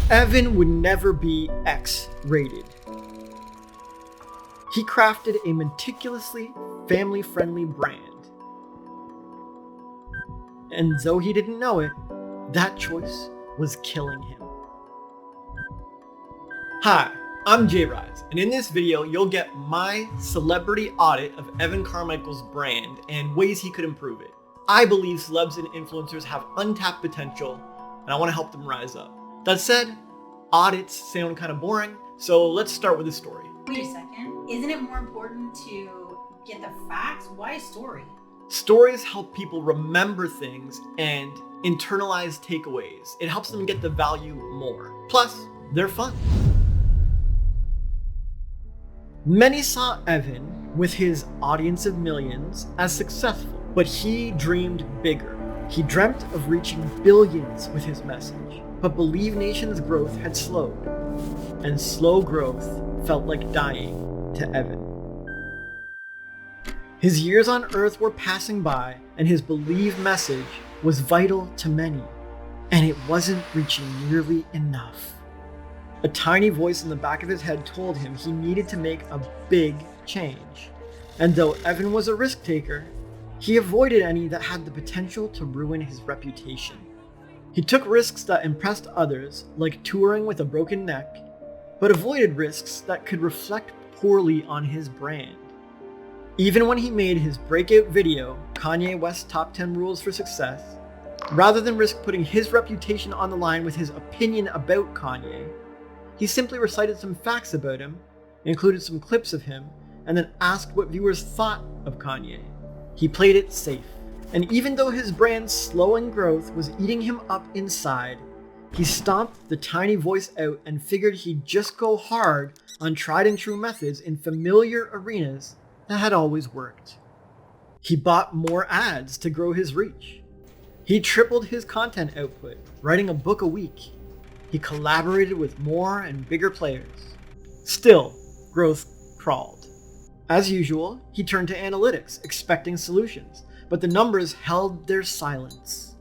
Evan would never be X-rated. He crafted a meticulously family-friendly brand. And though he didn't know it, that choice was killing him. Hi, I'm J-Ryze, and in this video, you'll get my celebrity audit of Evan Carmichael's brand and ways he could improve it. I believe celebs and influencers have untapped potential, and I want to help them rise up. That said, audits sound kind of boring, so let's start with a story. Wait a second. Isn't it more important to get the facts? Why a story? Stories help people remember things and internalize takeaways. It helps them get the value more. Plus, they're fun. Many saw Evan, with his audience of millions, as successful, but he dreamed bigger. He dreamt of reaching billions with his message, but Believe Nation's growth had slowed, and slow growth felt like dying to Evan. His years on Earth were passing by, and his Believe message was vital to many, and it wasn't reaching nearly enough. A tiny voice in the back of his head told him he needed to make a big change, and though Evan was a risk taker, he avoided any that had the potential to ruin his reputation. He took risks that impressed others, like touring with a broken neck, but avoided risks that could reflect poorly on his brand. Even when he made his breakout video, Kanye West's Top 10 Rules for Success, rather than risk putting his reputation on the line with his opinion about Kanye, he simply recited some facts about him, included some clips of him, and then asked what viewers thought of Kanye. He played it safe, and even though his brand's slowing growth was eating him up inside, he stomped the tiny voice out and figured he'd just go hard on tried and true methods in familiar arenas that had always worked. He bought more ads to grow his reach. He tripled his content output, writing a book a week. He collaborated with more and bigger players. Still, growth crawled. As usual, he turned to analytics, expecting solutions, but the numbers held their silence.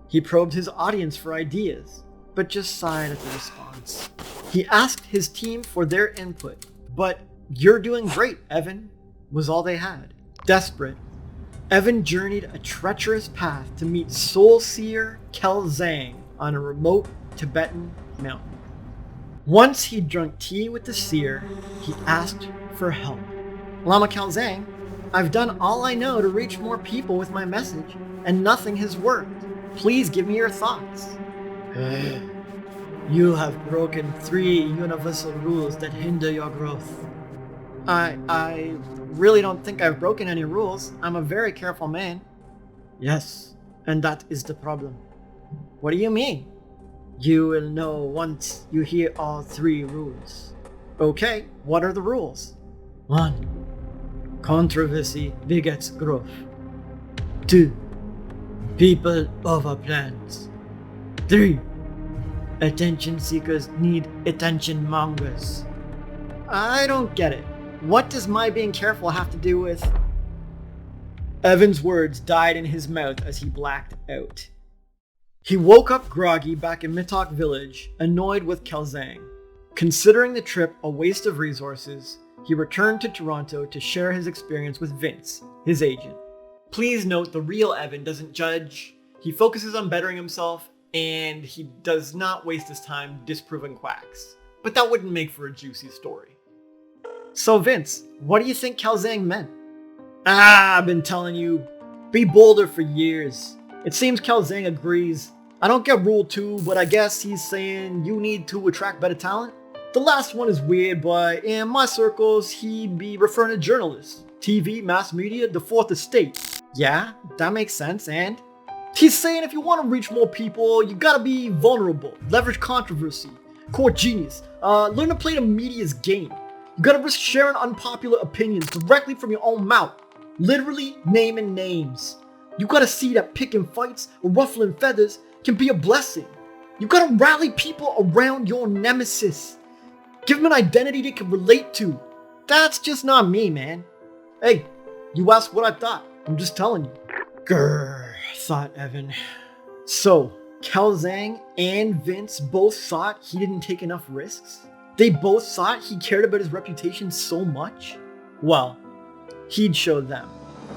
He probed his audience for ideas, but just sighed at the response. He asked his team for their input, but "You're doing great, Evan," was all they had. Desperate, Evan journeyed a treacherous path to meet soul seer Kel Zhang on a remote Tibetan mountain. Once he'd drunk tea with the seer, he asked for help. "Lama Kel Zhang, I've done all I know to reach more people with my message, and nothing has worked. Please give me your thoughts." "You have broken 3 universal rules that hinder your growth." I really don't think I've broken any rules. I'm a very careful man." "Yes, and that is the problem." "What do you mean?" "You will know once you hear all 3 rules." "Okay, what are the rules?" 1. Controversy begets growth. 2. People over plans. 3. Attention seekers need attention mongers. I don't get it. What does my being careful have to do with... Evan's words died in his mouth as he blacked out. He woke up groggy back in Mitok Village, annoyed with Kel Zhang. Considering the trip a waste of resources, he returned to Toronto to share his experience with Vince, his agent. Please note the real Evan doesn't judge, he focuses on bettering himself, and he does not waste his time disproving quacks. But that wouldn't make for a juicy story. "So Vince, what do you think Kel Zhang meant?" I've been telling you, be bolder for years. It seems Kel Zhang agrees. I don't get rule 2, but I guess he's saying you need to attract better talent. The last one is weird, but in my circles, he'd be referring to journalists, TV, mass media, the fourth estate. Yeah, that makes sense, and? He's saying if you want to reach more people, you gotta be vulnerable, leverage controversy, core genius, learn to play the media's game. You gotta risk sharing unpopular opinions directly from your own mouth, literally naming names. You gotta see that picking fights or ruffling feathers can be a blessing. You gotta rally people around your nemesis. Give them an identity they can relate to. That's just not me, man. Hey, you asked what I thought. I'm just telling you. Grrr, thought Evan. So, Kel Zhang and Vince both thought he didn't take enough risks? They both thought he cared about his reputation so much? Well, he'd show them.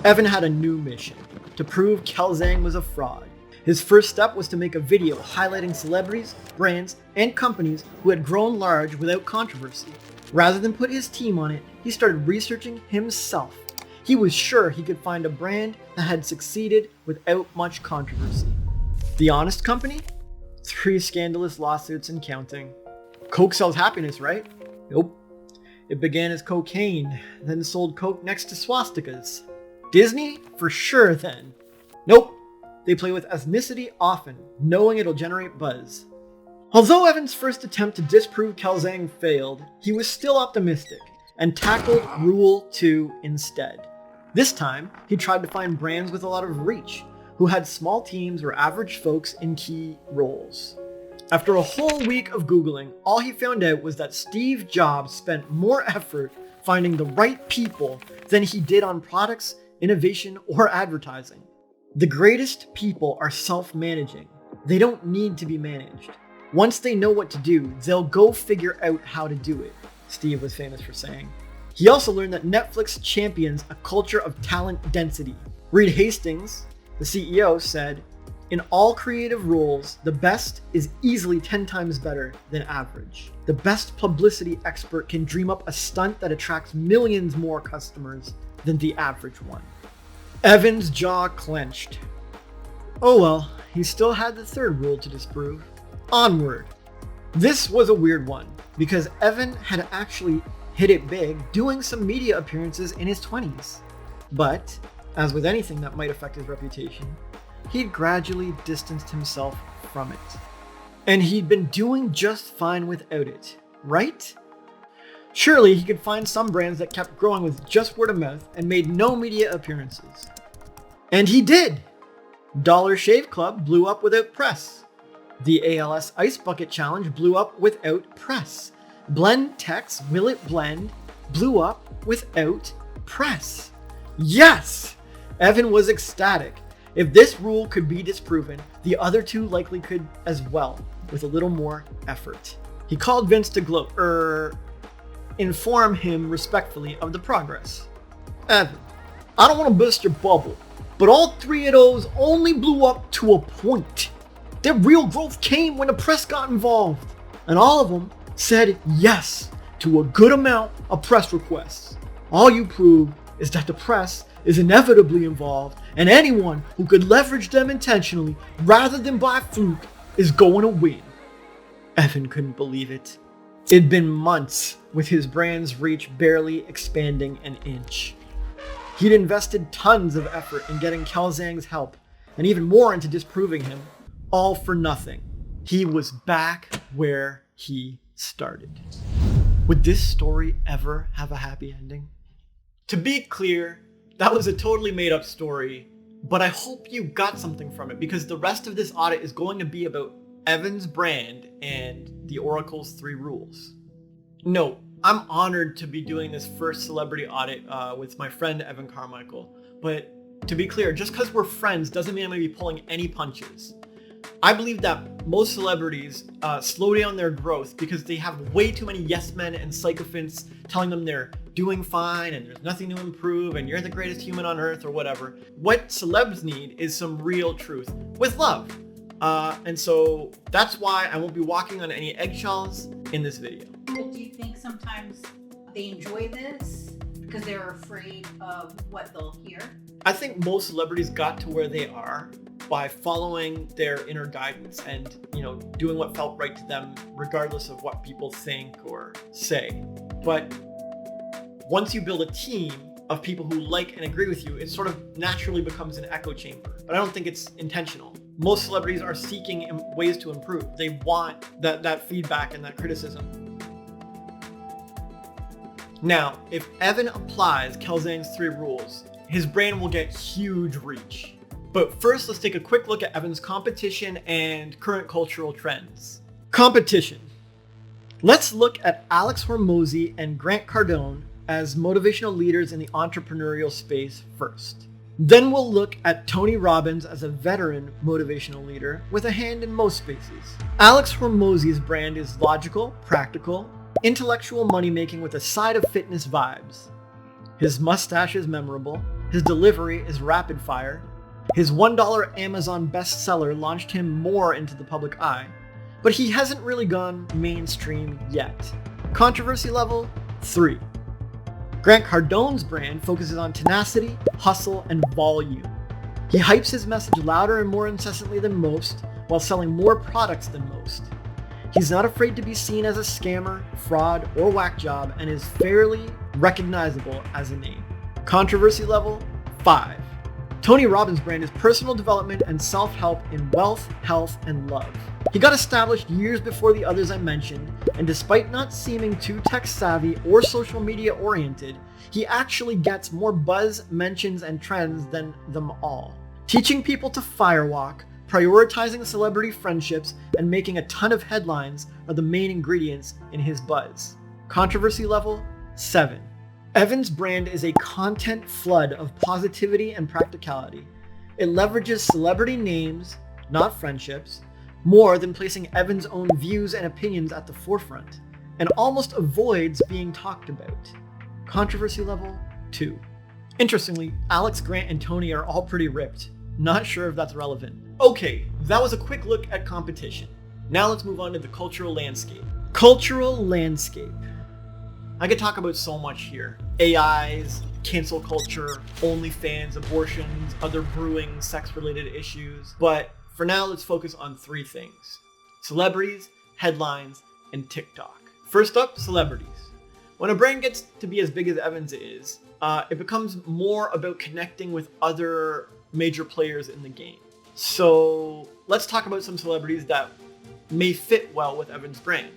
Evan had a new mission, to prove Kel Zhang was a fraud. His first step was to make a video highlighting celebrities, brands, and companies who had grown large without controversy. Rather than put his team on it, he started researching himself. He was sure he could find a brand that had succeeded without much controversy. The Honest Company? 3 scandalous lawsuits and counting. Coke sells happiness, right? Nope. It began as cocaine, then sold Coke next to swastikas. Disney? For sure then. Nope. They play with ethnicity often, knowing it'll generate buzz. Although Evan's first attempt to disprove Kel Zhang failed, he was still optimistic and tackled Rule 2 instead. This time, he tried to find brands with a lot of reach, who had small teams or average folks in key roles. After a whole week of Googling, all he found out was that Steve Jobs spent more effort finding the right people than he did on products, innovation, or advertising. The greatest people are self-managing. They don't need to be managed. Once they know what to do, they'll go figure out how to do it, Steve was famous for saying. He also learned that Netflix champions a culture of talent density. Reed Hastings, the CEO, said, "In all creative roles, the best is easily 10 times better than average. The best publicity expert can dream up a stunt that attracts millions more customers than the average one." Evan's jaw clenched. Oh well, he still had the third rule to disprove. Onward. This was a weird one, because Evan had actually hit it big doing some media appearances in his 20s. But, as with anything that might affect his reputation, he'd gradually distanced himself from it. And he'd been doing just fine without it, right? Surely he could find some brands that kept growing with just word of mouth and made no media appearances. And he did! Dollar Shave Club blew up without press. The ALS Ice Bucket Challenge blew up without press. Blend Tex Will It Blend blew up without press. Yes! Evan was ecstatic. If this rule could be disproven, the other two likely could as well, with a little more effort. He called Vince to inform him respectfully of the progress. Evan, I don't want to burst your bubble, but all 3 of those only blew up to a point. Their real growth came when the press got involved, and all of them said yes to a good amount of press requests. All you proved is that the press is inevitably involved, and anyone who could leverage them intentionally rather than by fluke is going to win. Evan couldn't believe it. It'd been months with his brand's reach barely expanding an inch. He'd invested tons of effort in getting Kel Zhang's help, and even more into disproving him, all for nothing. He was back where he started. Would this story ever have a happy ending? To be clear, that was a totally made up story, but I hope you got something from it, because the rest of this audit is going to be about Evan's brand and the Oracle's 3 rules. No, I'm honored to be doing this first celebrity audit with my friend Evan Carmichael, but to be clear, just because we're friends doesn't mean I'm going to be pulling any punches. I believe that most celebrities slow down their growth because they have way too many yes men and sycophants telling them they're doing fine and there's nothing to improve and you're the greatest human on earth or whatever. What celebs need is some real truth with love. And so that's why I won't be walking on any eggshells in this video. But do you think sometimes they enjoy this because they're afraid of what they'll hear? I think most celebrities got to where they are by following their inner guidance and, doing what felt right to them, regardless of what people think or say. But once you build a team of people who like and agree with you, it sort of naturally becomes an echo chamber. But I don't think it's intentional. Most celebrities are seeking ways to improve. They want that feedback and that criticism. Now, if Evan applies Kel Zhang's 3 rules, his brand will get huge reach. But first, let's take a quick look at Evan's competition and current cultural trends. Competition. Let's look at Alex Hormozi and Grant Cardone as motivational leaders in the entrepreneurial space first. Then we'll look at Tony Robbins as a veteran motivational leader with a hand in most spaces. Alex Hormozi's brand is logical, practical, intellectual money-making with a side of fitness vibes. His mustache is memorable, his delivery is rapid fire, his $1 Amazon bestseller launched him more into the public eye, but he hasn't really gone mainstream yet. Controversy level 3. Grant Cardone's brand focuses on tenacity, hustle, and volume. He hypes his message louder and more incessantly than most, while selling more products than most. He's not afraid to be seen as a scammer, fraud, or whack job, and is fairly recognizable as a name. Controversy level 5. Tony Robbins' brand is personal development and self-help in wealth, health, and love. He got established years before the others I mentioned, and despite not seeming too tech-savvy or social media-oriented, he actually gets more buzz, mentions, and trends than them all. Teaching people to firewalk, prioritizing celebrity friendships, and making a ton of headlines are the main ingredients in his buzz. Controversy level 7. Evan's brand is a content flood of positivity and practicality. It leverages celebrity names, not friendships, more than placing Evan's own views and opinions at the forefront, and almost avoids being talked about. Controversy level 2. Interestingly, Alex, Grant, and Tony are all pretty ripped. Not sure if that's relevant. Okay, that was a quick look at competition. Now let's move on to the cultural landscape. Cultural landscape. I could talk about so much here. AIs, cancel culture, OnlyFans, abortions, other brewing sex-related issues. But for now, let's focus on 3 things: celebrities, headlines, and TikTok. First up, celebrities. When a brand gets to be as big as Evan's is, it becomes more about connecting with other major players in the game. So let's talk about some celebrities that may fit well with Evan's brand.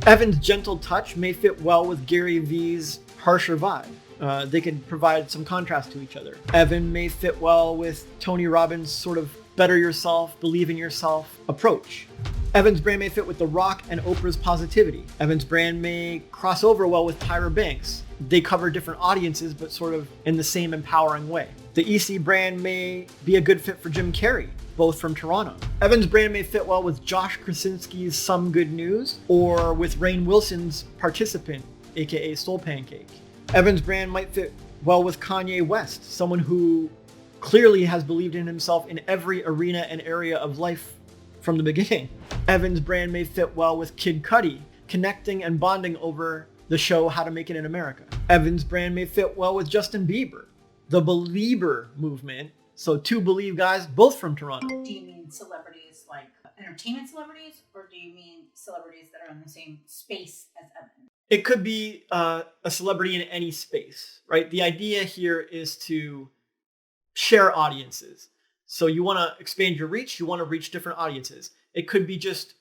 Evan's gentle touch may fit well with Gary Vee's harsher vibe. They can provide some contrast to each other. Evan may fit well with Tony Robbins' sort of better yourself, believe in yourself approach. Evan's brand may fit with The Rock and Oprah's positivity. Evan's brand may cross over well with Tyra Banks. They cover different audiences, but sort of in the same empowering way. The EC brand may be a good fit for Jim Carrey, both from Toronto. Evan's brand may fit well with Josh Krasinski's Some Good News, or with Rainn Wilson's Participant, aka Soul Pancake. Evan's brand might fit well with Kanye West, someone who clearly has believed in himself in every arena and area of life from the beginning. Evan's brand may fit well with Kid Cudi, connecting and bonding over the show How to Make It in America. Evan's brand may fit well with Justin Bieber, the BIEBER movement. So 2 Believe guys, both from Toronto. Do you mean celebrities like entertainment celebrities, or do you mean celebrities that are in the same space as Evan? It could be a celebrity in any space, right? The idea here is to share audiences. So you want to expand your reach, you want to reach different audiences. It could be just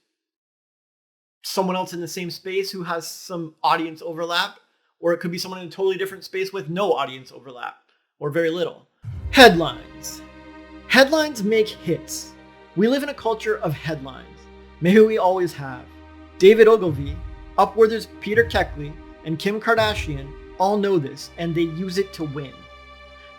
someone else in the same space who has some audience overlap, or it could be someone in a totally different space with no audience overlap, or very little. Headlines. Headlines make hits. We live in a culture of headlines. Maybe we always have. David Ogilvy, Upworther's Peter Keckley, and Kim Kardashian all know this, and they use it to win.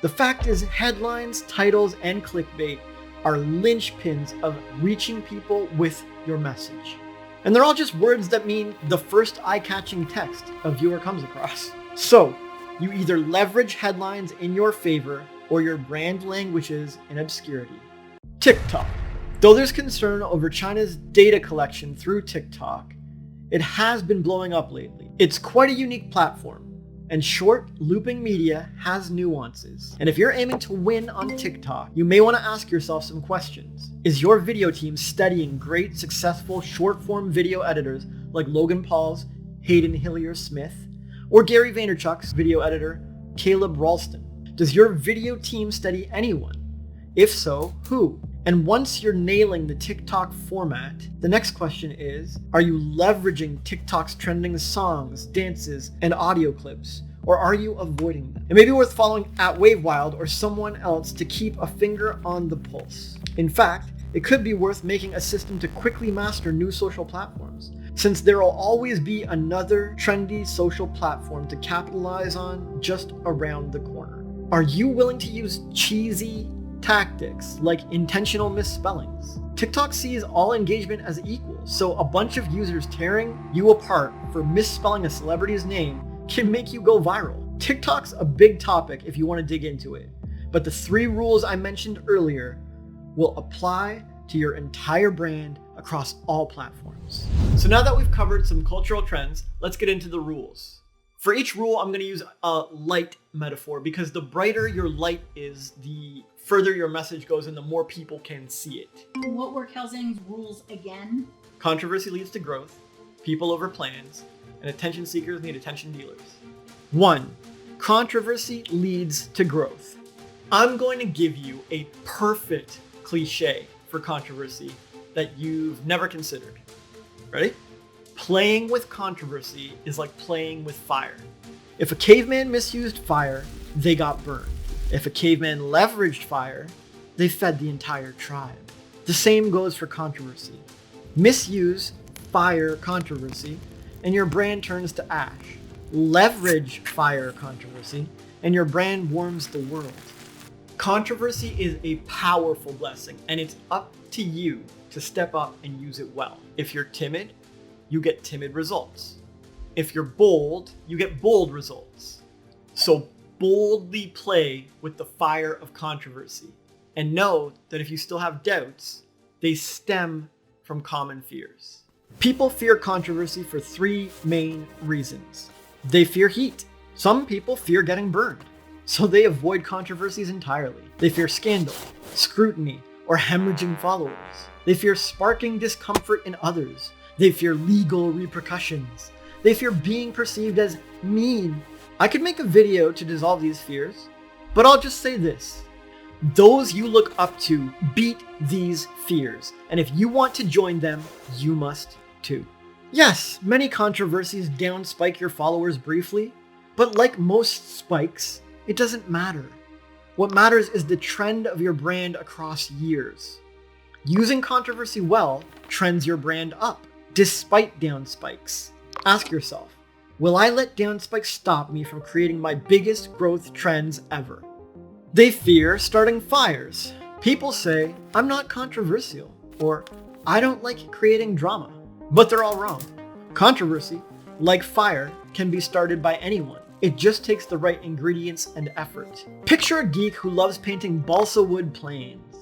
The fact is, headlines, titles, and clickbait are linchpins of reaching people with your message. And they're all just words that mean the first eye-catching text a viewer comes across. So, you either leverage headlines in your favor, or your brand languishes in obscurity. TikTok. Though there's concern over China's data collection through TikTok, it has been blowing up lately. It's quite a unique platform, and short, looping media has nuances. And if you're aiming to win on TikTok, you may want to ask yourself some questions. Is your video team studying great, successful, short-form video editors like Logan Paul's Hayden Hillier-Smith, or Gary Vaynerchuk's video editor, Caleb Ralston? Does your video team study anyone? If so, who? And once you're nailing the TikTok format, the next question is, are you leveraging TikTok's trending songs, dances, and audio clips, or are you avoiding them? It may be worth following @WaveWild or someone else to keep a finger on the pulse. In fact, it could be worth making a system to quickly master new social platforms, since there will always be another trendy social platform to capitalize on just around the corner. Are you willing to use cheesy tactics like intentional misspellings? TikTok sees all engagement as equal, so a bunch of users tearing you apart for misspelling a celebrity's name can make you go viral. TikTok's a big topic if you want to dig into it, but the 3 rules I mentioned earlier will apply to your entire brand across all platforms. So now that we've covered some cultural trends, let's get into the rules. For each rule, I'm going to use a light metaphor because the brighter your light is, the further your message goes and the more people can see it. What were Kelzing's rules again? Controversy leads to growth, people over plans, and attention seekers need attention dealers. 1. Controversy leads to growth. I'm going to give you a perfect cliche for controversy that you've never considered. Ready? Playing with controversy is like playing with fire. If a caveman misused fire, they got burned. If a caveman leveraged fire, they fed the entire tribe. The same goes for controversy. Misuse fire controversy, and your brand turns to ash. Leverage fire controversy, and your brand warms the world. Controversy is a powerful blessing, and it's up to you to step up and use it well. If you're timid, you get timid results. If you're bold, you get bold results. So boldly play with the fire of controversy, and know that if you still have doubts, they stem from common fears. People fear controversy for 3 main reasons. They fear heat. Some people fear getting burned, so they avoid controversies entirely. They fear scandal, scrutiny, or hemorrhaging followers. They fear sparking discomfort in others. They fear legal repercussions. They fear being perceived as mean. I could make a video to dissolve these fears, but I'll just say this. Those you look up to beat these fears, and if you want to join them, you must too. Yes, many controversies downspike your followers briefly, but like most spikes, it doesn't matter. What matters is the trend of your brand across years. Using controversy well trends your brand up, despite down spikes. Ask yourself, will I let down spikes stop me from creating my biggest growth trends ever? They fear starting fires. People say, I'm not controversial, or I don't like creating drama. But they're all wrong. Controversy, like fire, can be started by anyone. It just takes the right ingredients and effort. Picture a geek who loves painting balsa wood planes.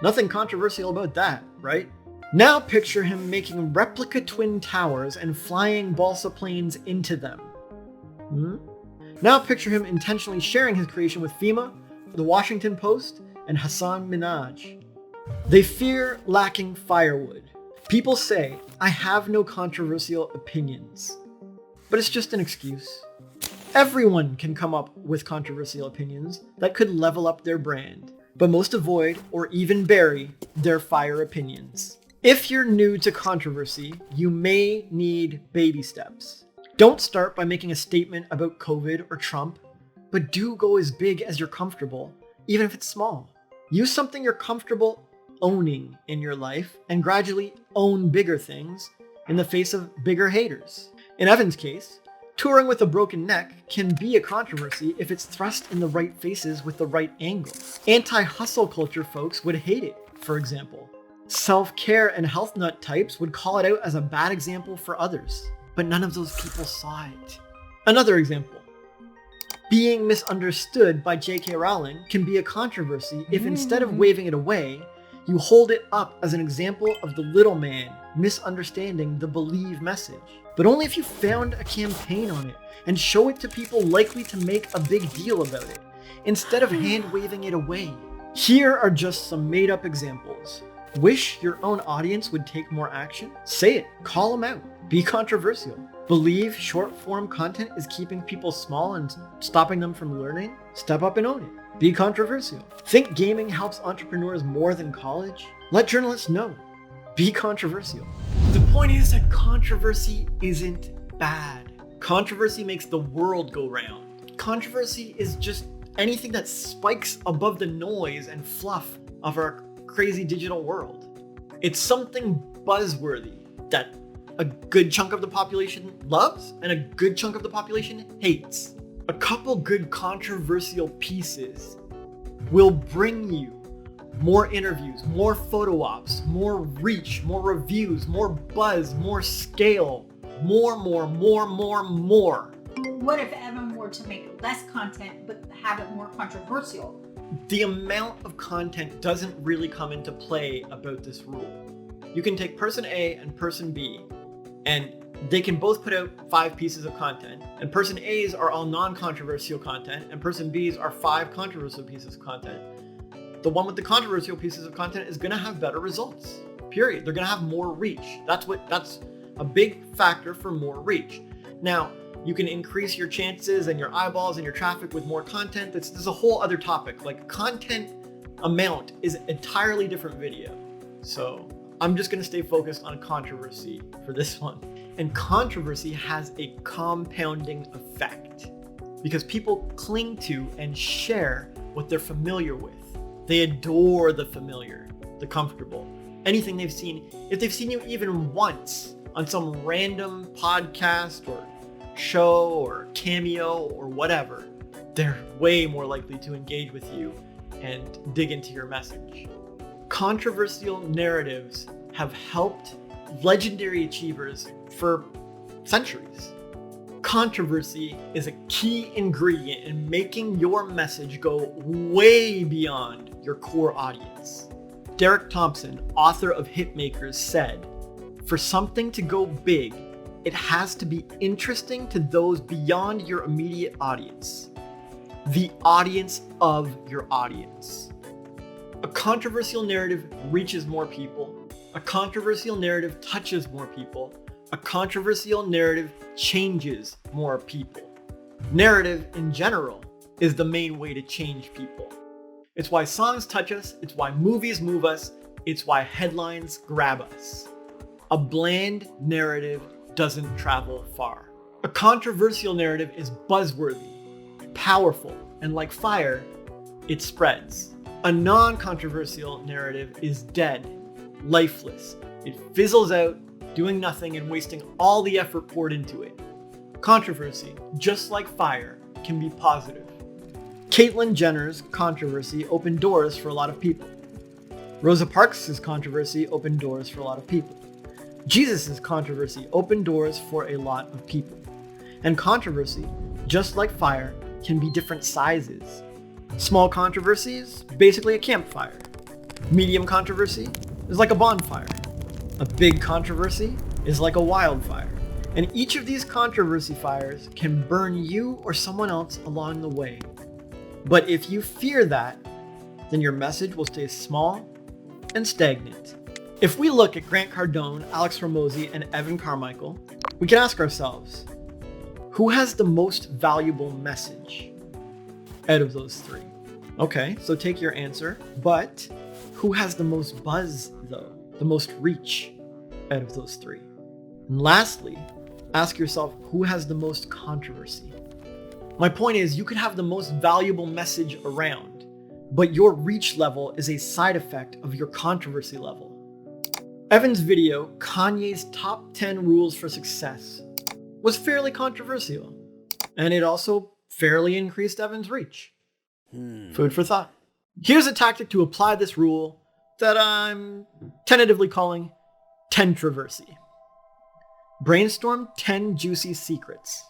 Nothing controversial about that, right? Now picture him making replica twin towers and flying balsa planes into them. Now picture him intentionally sharing his creation with FEMA, the Washington Post, and Hassan Minhaj. They fear lacking firewood. People say, I have no controversial opinions. But it's just an excuse. Everyone can come up with controversial opinions that could level up their brand, but most avoid or even bury their fire opinions. If you're new to controversy, you may need baby steps. Don't start by making a statement about COVID or Trump, but do go as big as you're comfortable, even if it's small. Use something you're comfortable owning in your life and gradually own bigger things in the face of bigger haters. In Evan's case, touring with a broken neck can be a controversy if it's thrust in the right faces with the right angle. Anti-hustle culture folks would hate it, for example. Self-care and health nut types would call it out as a bad example for others, but none of those people saw it. Another example. Being misunderstood by J.K. Rowling can be a controversy if instead of waving it away, you hold it up as an example of the little man misunderstanding the believe message. But only if you found a campaign on it and show it to people likely to make a big deal about it, instead of hand-waving it away. Here are just some made-up examples. Wish your own audience would take more action? Say it, call them out, be controversial. Believe short-form content is keeping people small and stopping them from learning? Step up and own it. Be controversial. Think gaming helps entrepreneurs more than college? Let journalists know. Be controversial. The point is that controversy isn't bad. Controversy makes the world go round. Controversy is just anything that spikes above the noise and fluff of our crazy digital world. It's something buzzworthy that a good chunk of the population loves and a good chunk of the population hates. A couple good controversial pieces will bring you more interviews, more photo ops, more reach, more reviews, more buzz, more scale, more. What if Evan were to make less content but have it more controversial? The amount of content doesn't really come into play about this rule. You can take person A and person B, and they can both put out 5 pieces of content, and person A's are all non-controversial content, and person B's are 5 controversial pieces of content. The one with the controversial pieces of content is gonna have better results, period. They're gonna have more reach. That's a big factor for more reach. Now, you can increase your chances and your eyeballs and your traffic with more content. This is a whole other topic. Like, content amount is an entirely different video. So I'm just gonna stay focused on controversy for this one. And controversy has a compounding effect because people cling to and share what they're familiar with. They adore the familiar, the comfortable, anything they've seen. If they've seen you even once on some random podcast or show or cameo or whatever, they're way more likely to engage with you and dig into your message. Controversial narratives have helped legendary achievers for centuries. Controversy is a key ingredient in making your message go way beyond your core audience. Derek Thompson, author of Hitmakers, said, "For something to go big, it has to be interesting to those beyond your immediate audience. The audience of your audience." A controversial narrative reaches more people. A controversial narrative touches more people. A controversial narrative changes more people. Narrative in general is the main way to change people. It's why songs touch us. It's why movies move us. It's why headlines grab us. A bland narrative doesn't travel far. A controversial narrative is buzzworthy, powerful, and like fire, it spreads. A non-controversial narrative is dead, lifeless. It fizzles out, doing nothing and wasting all the effort poured into it. Controversy, just like fire, can be positive. Caitlyn Jenner's controversy opened doors for a lot of people. Rosa Parks' controversy opened doors for a lot of people. Jesus' controversy opened doors for a lot of people. And controversy, just like fire, can be different sizes. Small controversies, basically a campfire. Medium controversy is like a bonfire. A big controversy is like a wildfire. And each of these controversy fires can burn you or someone else along the way. But if you fear that, then your message will stay small and stagnant. If we look at Grant Cardone, Alex Hormozi, and Evan Carmichael, we can ask ourselves, who has the most valuable message out of those 3? Okay, so take your answer, but who has the most buzz though? The most reach out of those 3? And lastly, ask yourself, who has the most controversy? My point is, you could have the most valuable message around, but your reach level is a side effect of your controversy level. Evan's video, Kanye's Top 10 Rules for Success, was fairly controversial, and it also fairly increased Evan's reach. Food for thought. Here's a tactic to apply this rule that I'm tentatively calling Tentroversy. Brainstorm 10 juicy secrets,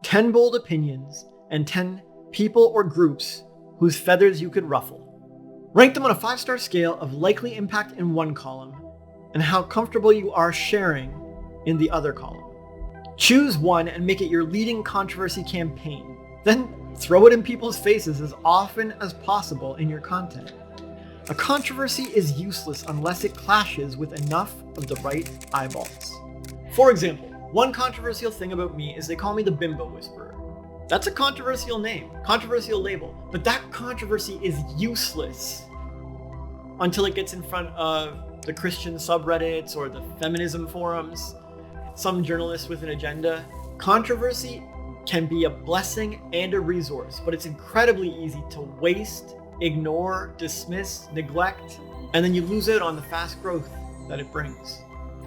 10 bold opinions, and 10 people or groups whose feathers you could ruffle. Rank them on a 5-star scale of likely impact in one column and how comfortable you are sharing in the other column. Choose one and make it your leading controversy campaign. Then throw it in people's faces as often as possible in your content. A controversy is useless unless it clashes with enough of the right eyeballs. For example, one controversial thing about me is they call me the Bimbo Whisperer. That's a controversial name, controversial label, but that controversy is useless until it gets in front of the Christian subreddits or the feminism forums, some journalists with an agenda. Controversy can be a blessing and a resource, but it's incredibly easy to waste, ignore, dismiss, neglect, and then you lose out on the fast growth that it brings.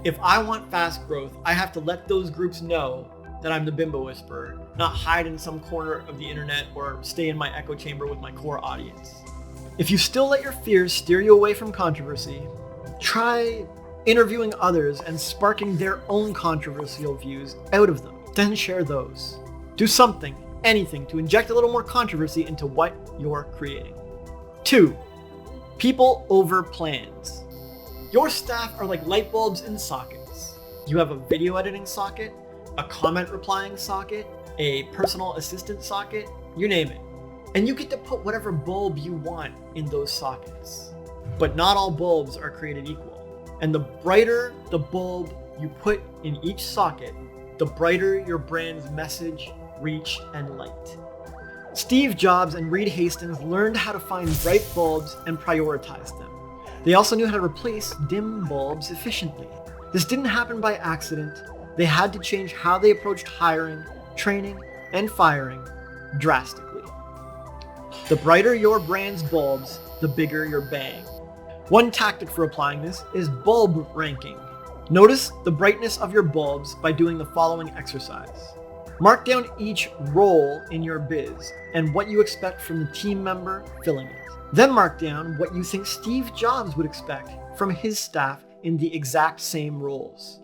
If I want fast growth, I have to let those groups know that I'm the bimbo whisperer, not hide in some corner of the internet or stay in my echo chamber with my core audience. If you still let your fears steer you away from controversy, try interviewing others and sparking their own controversial views out of them. Then share those. Do something, anything, to inject a little more controversy into what you're creating. 2. People over plans. Your staff are like light bulbs in sockets. You have a video editing socket, a comment replying socket, a personal assistant socket, you name it. And you get to put whatever bulb you want in those sockets. But not all bulbs are created equal. And the brighter the bulb you put in each socket, the brighter your brand's message, reach, and light. Steve Jobs and Reed Hastings learned how to find bright bulbs and prioritize them. They also knew how to replace dim bulbs efficiently. This didn't happen by accident. They had to change how they approached hiring, training, and firing drastically. The brighter your brand's bulbs, the bigger your bang. One tactic for applying this is bulb ranking. Notice the brightness of your bulbs by doing the following exercise. Mark down each role in your biz and what you expect from the team member filling it. Then mark down what you think Steve Jobs would expect from his staff in the exact same roles.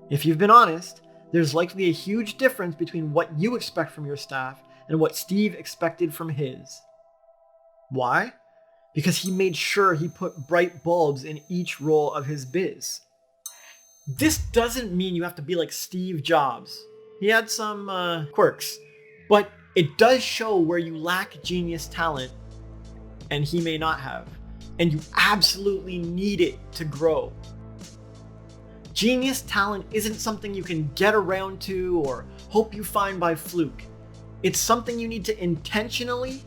If you've been honest, there's likely a huge difference between what you expect from your staff and what Steve expected from his. Why? Because he made sure he put bright bulbs in each role of his biz. This doesn't mean you have to be like Steve Jobs. He had some quirks, but it does show where you lack genius talent and he may not have, and you absolutely need it to grow. Genius talent isn't something you can get around to or hope you find by fluke. It's something you need to intentionally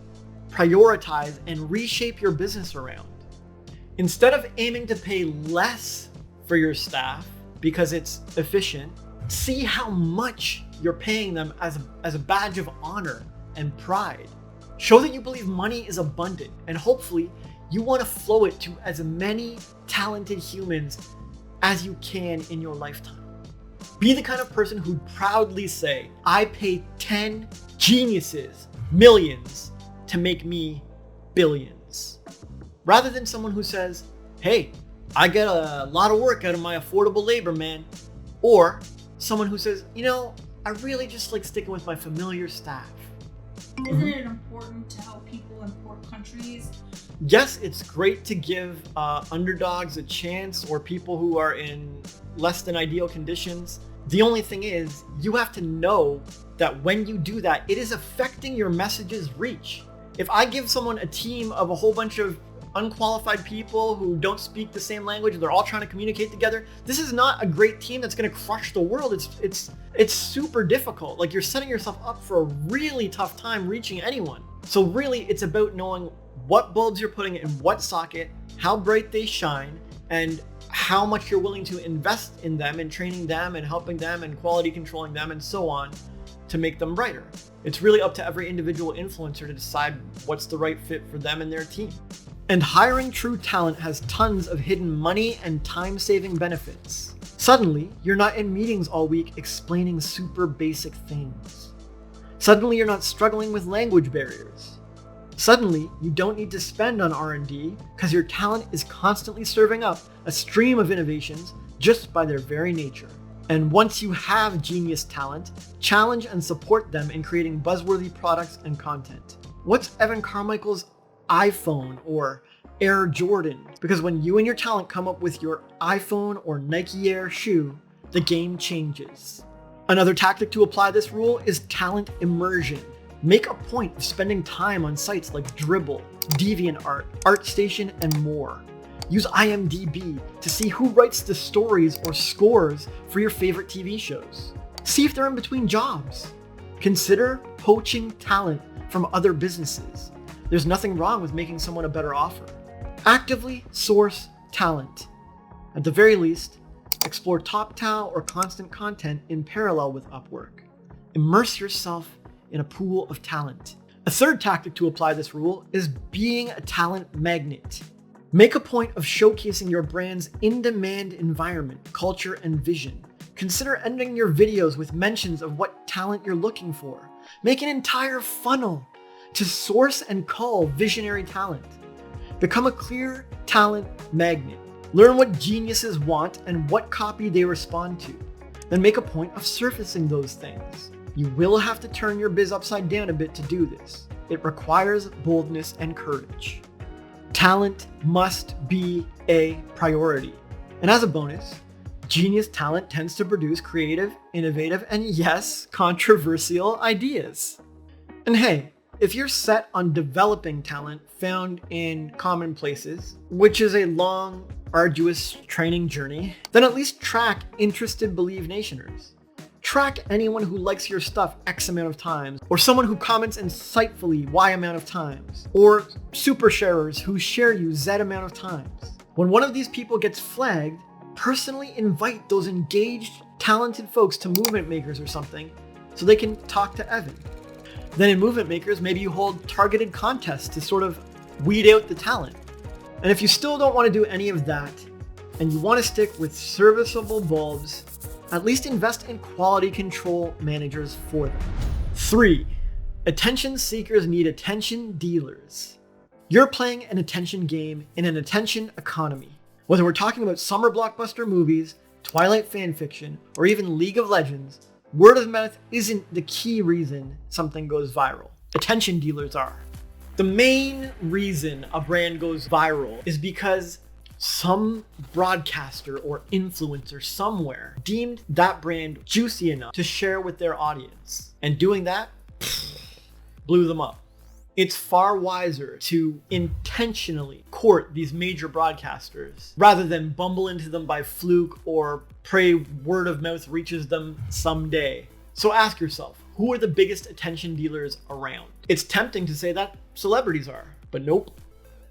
prioritize and reshape your business around. Instead of aiming to pay less for your staff because it's efficient, see how much you're paying them as a badge of honor and pride. Show that you believe money is abundant, and hopefully you want to flow it to as many talented humans as you can in your lifetime. Be the kind of person who'd proudly say, I pay 10 geniuses millions to make me billions. Rather than someone who says, hey, I get a lot of work out of my affordable labor, man. Or someone who says, I really just like sticking with my familiar staff. Isn't it important to help people in poor countries? Yes, it's great to give underdogs a chance or people who are in less than ideal conditions. The only thing is, you have to know that when you do that, it is affecting your message's reach. If I give someone a team of a whole bunch of unqualified people who don't speak the same language, they're all trying to communicate together, this is not a great team that's going to crush the world. It's super difficult. Like, you're setting yourself up for a really tough time reaching anyone. So really, it's about knowing what bulbs you're putting in what socket, how bright they shine, and how much you're willing to invest in them and training them and helping them and quality controlling them and so on to make them brighter. It's really up to every individual influencer to decide what's the right fit for them and their team. And hiring true talent has tons of hidden money and time-saving benefits. Suddenly, you're not in meetings all week explaining super basic things. Suddenly, you're not struggling with language barriers. Suddenly, you don't need to spend on R&D because your talent is constantly serving up a stream of innovations just by their very nature. And once you have genius talent, challenge and support them in creating buzzworthy products and content. What's Evan Carmichael's iPhone or Air Jordan? Because when you and your talent come up with your iPhone or Nike Air shoe, the game changes. Another tactic to apply this rule is talent immersion. Make a point of spending time on sites like Dribbble, DeviantArt, ArtStation, and more. Use IMDb to see who writes the stories or scores for your favorite TV shows. See if they're in between jobs. Consider poaching talent from other businesses. There's nothing wrong with making someone a better offer. Actively source talent. At the very least, explore TopTal or Constant Content in parallel with Upwork. Immerse yourself in a pool of talent. A third tactic to apply this rule is being a talent magnet. Make a point of showcasing your brand's in-demand environment, culture, and vision. Consider ending your videos with mentions of what talent you're looking for. Make an entire funnel to source and cull visionary talent. Become a clear talent magnet. Learn what geniuses want and what copy they respond to. Then make a point of surfacing those things. You will have to turn your biz upside down a bit to do this. It requires boldness and courage. Talent must be a priority. And as a bonus, genius talent tends to produce creative, innovative, and yes, controversial ideas. And hey, if you're set on developing talent found in commonplaces, which is a long, arduous training journey, then at least track interested Believe Nationers. Track anyone who likes your stuff X amount of times, or someone who comments insightfully Y amount of times, or super sharers who share you Z amount of times. When one of these people gets flagged, personally invite those engaged, talented folks to Movement Makers or something so they can talk to Evan. Then in Movement Makers, maybe you hold targeted contests to sort of weed out the talent. And if you still don't want to do any of that, and you want to stick with serviceable bulbs, at least invest in quality control managers for them. 3. Attention seekers need attention dealers. You're playing an attention game in an attention economy. Whether we're talking about summer blockbuster movies, Twilight fanfiction, or even League of Legends, word of mouth isn't the key reason something goes viral. Attention dealers are. The main reason a brand goes viral is because some broadcaster or influencer somewhere deemed that brand juicy enough to share with their audience. And doing that blew them up. It's far wiser to intentionally court these major broadcasters rather than bumble into them by fluke or pray word of mouth reaches them someday. So ask yourself, who are the biggest attention dealers around? It's tempting to say that celebrities are, but nope.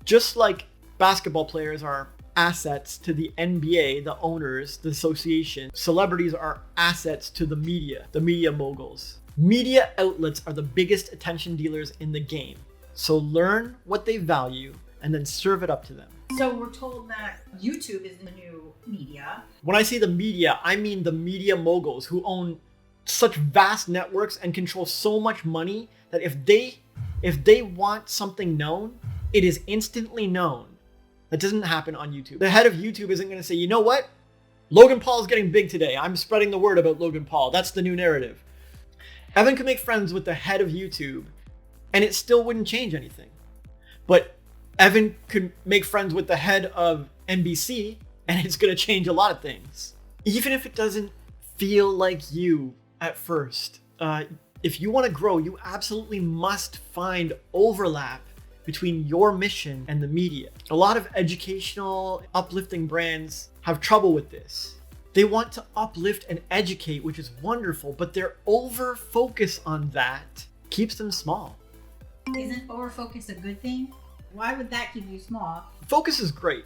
Just like basketball players are assets to the NBA, the owners, the association, celebrities are assets to the media moguls. Media outlets are the biggest attention dealers in the game. So learn what they value and then serve it up to them. So we're told that YouTube is the new media. When I say the media, I mean the media moguls who own such vast networks and control so much money that if they want something known, it is instantly known. That doesn't happen on YouTube. The head of YouTube isn't going to say, you know what? Logan Paul's getting big today. I'm spreading the word about Logan Paul. That's the new narrative. Evan could make friends with the head of YouTube and it still wouldn't change anything. But Evan could make friends with the head of NBC and it's going to change a lot of things. Even if it doesn't feel like you at first. If you want to grow, you absolutely must find overlap between your mission and the media. A lot of educational, uplifting brands have trouble with this. They want to uplift and educate, which is wonderful, but their over-focus on that keeps them small. Isn't over-focus a good thing? Why would that keep you small? Focus is great.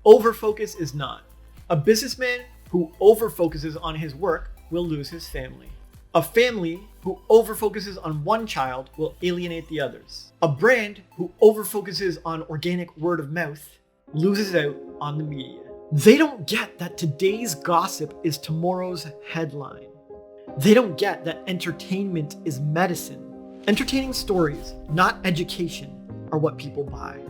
Over-focus is not. A businessman who over-focuses on his work will lose his family. A family who over-focuses on one child will alienate the others. A brand who over-focuses on organic word of mouth loses out on the media. They don't get that today's gossip is tomorrow's headline. They don't get that entertainment is medicine. Entertaining stories, not education, are what people buy.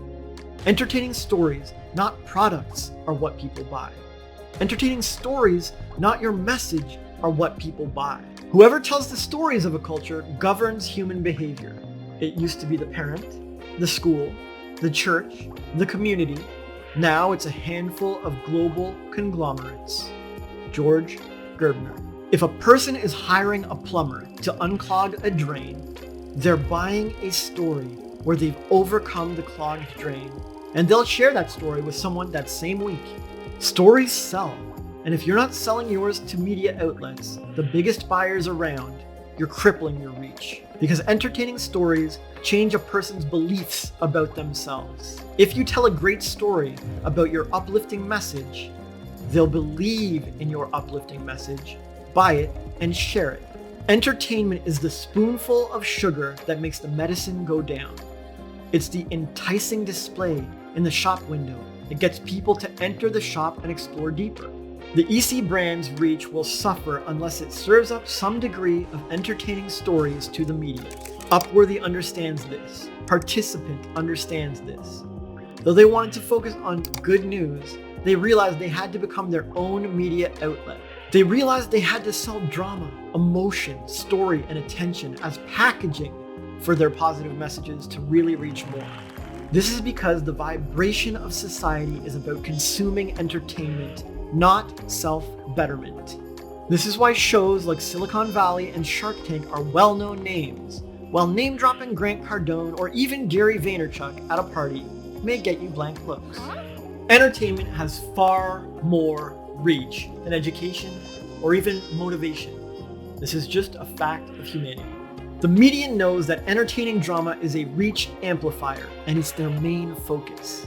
Entertaining stories, not products, are what people buy. Entertaining stories, not your message, are what people buy. Whoever tells the stories of a culture governs human behavior. It used to be the parent, the school, the church, the community. Now it's a handful of global conglomerates. George Gerbner. If a person is hiring a plumber to unclog a drain, they're buying a story where they've overcome the clogged drain, and they'll share that story with someone that same week. Stories sell. And if you're not selling yours to media outlets, the biggest buyers around, you're crippling your reach. Because entertaining stories change a person's beliefs about themselves. If you tell a great story about your uplifting message, they'll believe in your uplifting message, buy it, and share it. Entertainment is the spoonful of sugar that makes the medicine go down. It's the enticing display in the shop window that gets people to enter the shop and explore deeper. The EC brand's reach will suffer unless it serves up some degree of entertaining stories to the media. Upworthy understands this. Participant understands this. Though they wanted to focus on good news, they realized they had to become their own media outlet. They realized they had to sell drama, emotion, story, and attention as packaging for their positive messages to really reach more. This is because the vibration of society is about consuming entertainment, not self-betterment. This is why shows like Silicon Valley and Shark Tank are well-known names, while name-dropping Grant Cardone or even Gary Vaynerchuk at a party may get you blank looks. Entertainment has far more reach than education or even motivation. This is just a fact of humanity. The media knows that entertaining drama is a reach amplifier, and it's their main focus.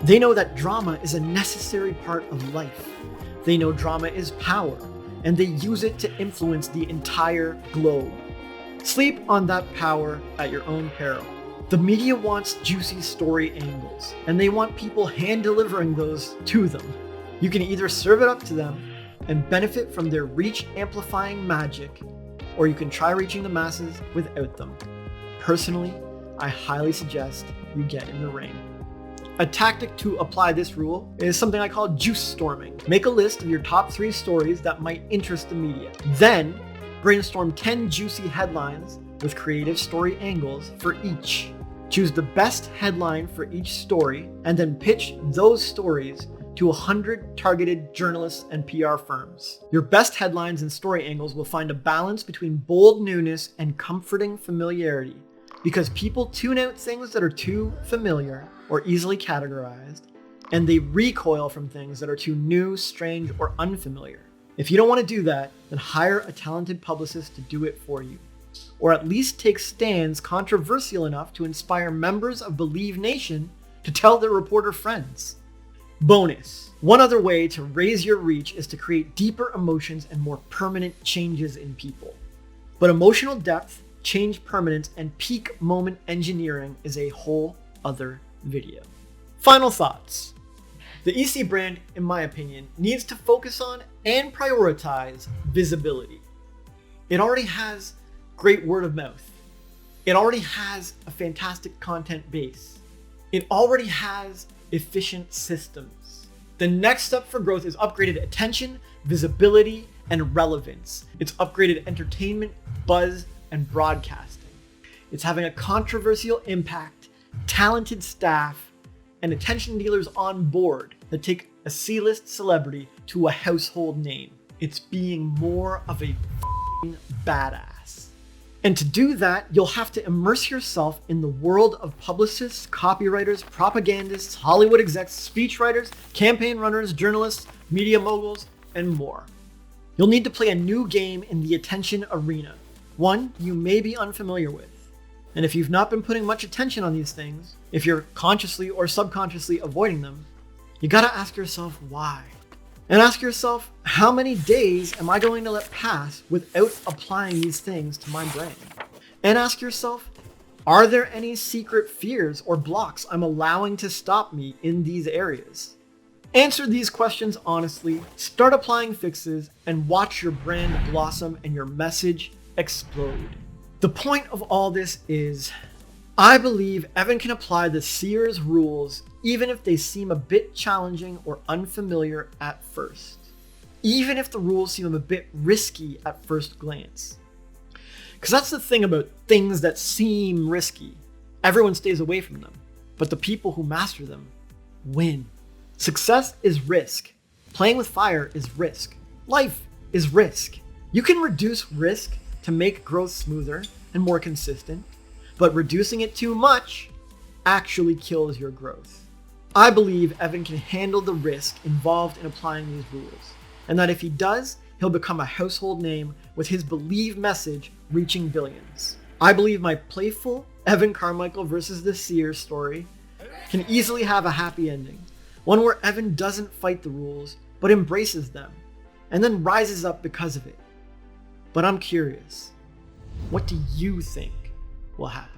They know that drama is a necessary part of life. They know drama is power, and they use it to influence the entire globe. Sleep on that power at your own peril. The media wants juicy story angles, and they want people hand-delivering those to them. You can either serve it up to them and benefit from their reach-amplifying magic, or you can try reaching the masses without them. Personally, I highly suggest you get in the ring. A tactic to apply this rule is something I call juice storming. Make a list of your top 3 stories that might interest the media. Then, brainstorm 10 juicy headlines with creative story angles for each. Choose the best headline for each story, and then pitch those stories to 100 targeted journalists and PR firms. Your best headlines and story angles will find a balance between bold newness and comforting familiarity, because people tune out things that are too familiar or easily categorized, and they recoil from things that are too new, strange, or unfamiliar. If you don't want to do that, then hire a talented publicist to do it for you, or at least take stands controversial enough to inspire members of Believe Nation to tell their reporter friends. Bonus. One other way to raise your reach is to create deeper emotions and more permanent changes in people. But emotional depth, change permanence, and peak moment engineering is a whole other video. Final thoughts. The EC brand, in my opinion, needs to focus on and prioritize visibility. It already has great word of mouth. It already has a fantastic content base. It already has efficient systems. The next step for growth is upgraded attention, visibility, and relevance. It's upgraded entertainment, buzz, and broadcasting. It's having a controversial impact, talented staff, and attention dealers on board that take a C-list celebrity to a household name. It's being more of a badass. And to do that, you'll have to immerse yourself in the world of publicists, copywriters, propagandists, Hollywood execs, speechwriters, campaign runners, journalists, media moguls, and more. You'll need to play a new game in the attention arena, one you may be unfamiliar with. And if you've not been putting much attention on these things, if you're consciously or subconsciously avoiding them, you gotta ask yourself why. And ask yourself, how many days am I going to let pass without applying these things to my brand? And ask yourself, are there any secret fears or blocks I'm allowing to stop me in these areas? Answer these questions honestly, start applying fixes, and watch your brand blossom and your message explode. The point of all this is, I believe Evan can apply the Sears rules even if they seem a bit challenging or unfamiliar at first. Even if the rules seem a bit risky at first glance. Because that's the thing about things that seem risky. Everyone stays away from them, but the people who master them win. Success is risk. Playing with fire is risk. Life is risk. You can reduce risk to make growth smoother and more consistent, but reducing it too much actually kills your growth. I believe Evan can handle the risk involved in applying these rules, and that if he does, he'll become a household name with his Believe message reaching billions. I believe my playful Evan Carmichael versus the Sears story can easily have a happy ending, one where Evan doesn't fight the rules, but embraces them, and then rises up because of it. But I'm curious, what do you think will happen?